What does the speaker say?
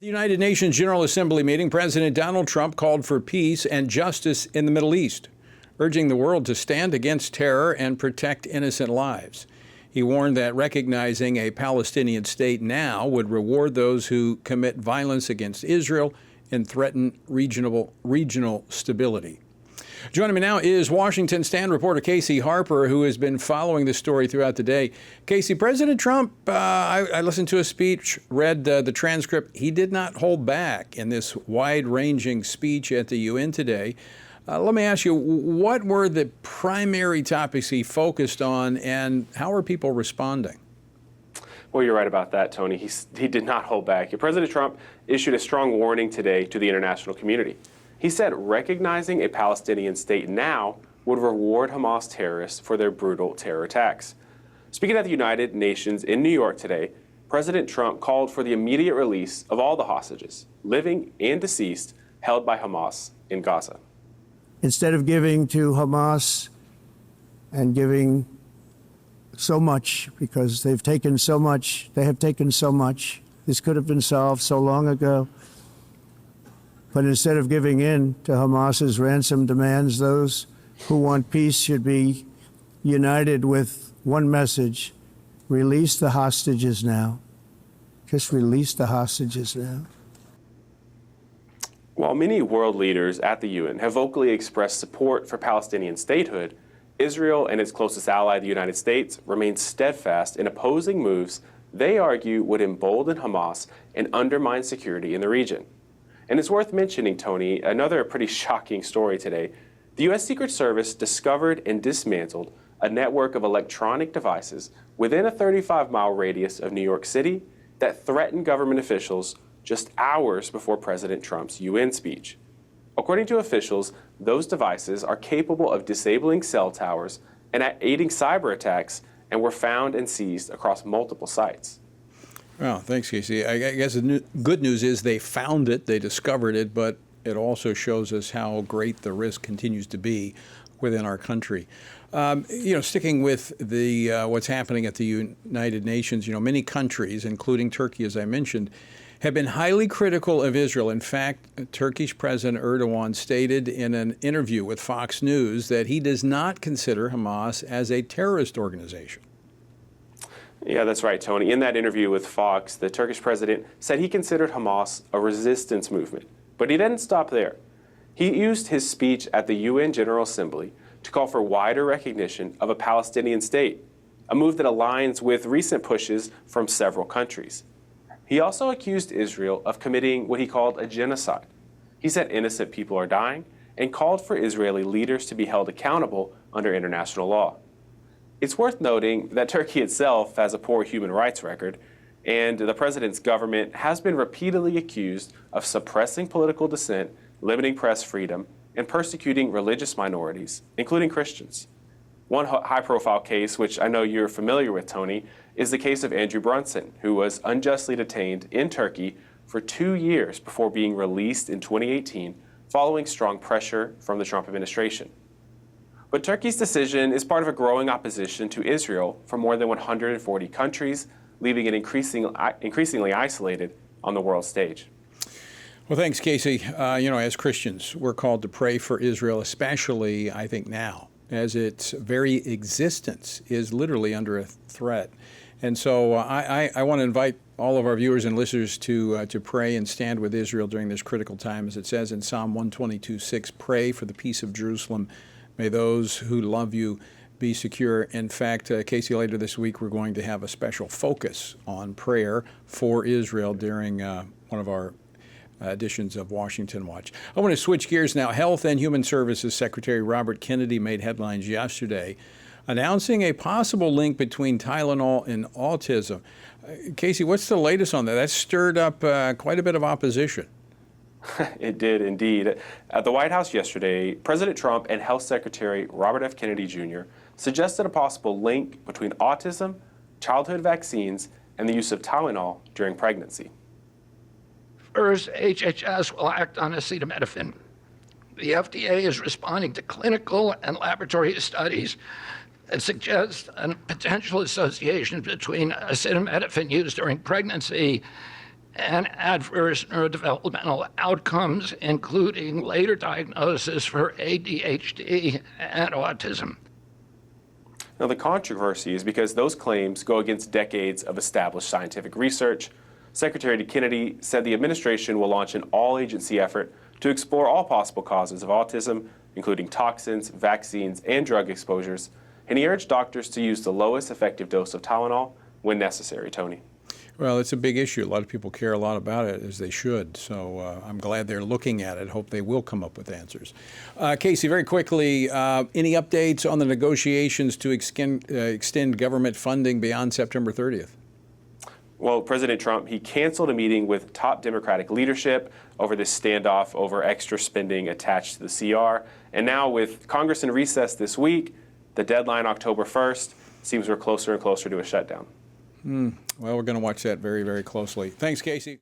The United Nations General Assembly meeting, President Donald Trump called for peace and justice in the Middle East, urging the world to stand against terror and protect innocent lives. He warned that recognizing a Palestinian state now would reward those who commit violence against Israel and threaten regional stability. Joining me now is Washington Stand reporter Casey Harper, who has been following the story throughout the day. Casey, President Trump, I listened to his speech, read the transcript. He did not hold back in this wide-ranging speech at the UN today. Let me ask you, what were the primary topics he focused on, and how are people responding? Well, you're right about that, Tony. He did not hold back. President Trump issued a strong warning today to the international community. He said recognizing a Palestinian state now would reward Hamas terrorists for their brutal terror attacks. Speaking at the United Nations in New York today, President Trump called for the immediate release of all the hostages, living and deceased, held by Hamas in Gaza. Instead of giving to Hamas and giving so much, because they've taken so much, this could have been solved so long ago. But instead of giving in to Hamas's ransom demands, those who want peace should be united with one message: release the hostages now. Just release the hostages now. While many world leaders at the UN have vocally expressed support for Palestinian statehood, Israel and its closest ally, the United States, remain steadfast in opposing moves they argue would embolden Hamas and undermine security in the region. And it's worth mentioning, Tony, another pretty shocking story today. The U.S. Secret Service discovered and dismantled a network of electronic devices within a 35-mile radius of New York City that threatened government officials just hours before President Trump's UN speech. According to officials, those devices are capable of disabling cell towers and aiding cyber attacks, and were found and seized across multiple sites. Well, thanks, Casey. I guess the good news is they found it, they discovered it, but it also shows us how great the risk continues to be within our country. Sticking with the what's happening at the United Nations, many countries, including Turkey, as I mentioned, have been highly critical of Israel. In fact, Turkish President Erdogan stated in an interview with Fox News that he does not consider Hamas as a terrorist organization. Yeah, that's right, Tony. In that interview with Fox, the Turkish president said he considered Hamas a resistance movement. But he didn't stop there. He used his speech at the UN General Assembly to call for wider recognition of a Palestinian state, a move that aligns with recent pushes from several countries. He also accused Israel of committing what he called a genocide. He said innocent people are dying and called for Israeli leaders to be held accountable under international law. It's worth noting that Turkey itself has a poor human rights record, and the president's government has been repeatedly accused of suppressing political dissent, limiting press freedom, and persecuting religious minorities, including Christians. One high-profile case, which I know you're familiar with, Tony, is the case of Andrew Brunson, who was unjustly detained in Turkey for 2 years before being released in 2018, following strong pressure from the Trump administration. But Turkey's decision is part of a growing opposition to Israel from more than 140 countries, leaving it increasingly isolated on the world stage. Well, thanks, Casey. As Christians, we're called to pray for Israel, especially, I think, now, as its very existence is literally under a threat. And so I want to invite all of our viewers and listeners to pray and stand with Israel during this critical time. As it says in Psalm 122:6, pray for the peace of Jerusalem. May those who love you be secure. In fact, Casey, later this week, we're going to have a special focus on prayer for Israel during one of our editions of Washington Watch. I want to switch gears now. Health and Human Services Secretary Robert Kennedy made headlines yesterday announcing a possible link between Tylenol and autism. Casey, what's the latest on that? That stirred up quite a bit of opposition. It did indeed. At the White House yesterday, President Trump and Health Secretary Robert F. Kennedy Jr. suggested a possible link between autism, childhood vaccines, and the use of Tylenol during pregnancy. First, HHS will act on acetaminophen. The FDA is responding to clinical and laboratory studies that suggest a potential association between acetaminophen used during pregnancy and adverse neurodevelopmental outcomes, including later diagnosis for ADHD and autism. Now, the controversy is because those claims go against decades of established scientific research. Secretary Kennedy said the administration will launch an all-agency effort to explore all possible causes of autism, including toxins, vaccines, and drug exposures, and he urged doctors to use the lowest effective dose of Tylenol when necessary. Tony. Well, it's a big issue. A lot of people care a lot about it, as they should. So I'm glad they're looking at it. Hope they will come up with answers. Casey, very quickly, any updates on the negotiations to extend government funding beyond September 30th? Well, President Trump, he canceled a meeting with top Democratic leadership over this standoff over extra spending attached to the CR. And now with Congress in recess this week, the deadline October 1st, seems we're closer and closer to a shutdown. Well, we're going to watch that very, very closely. Thanks, Casey.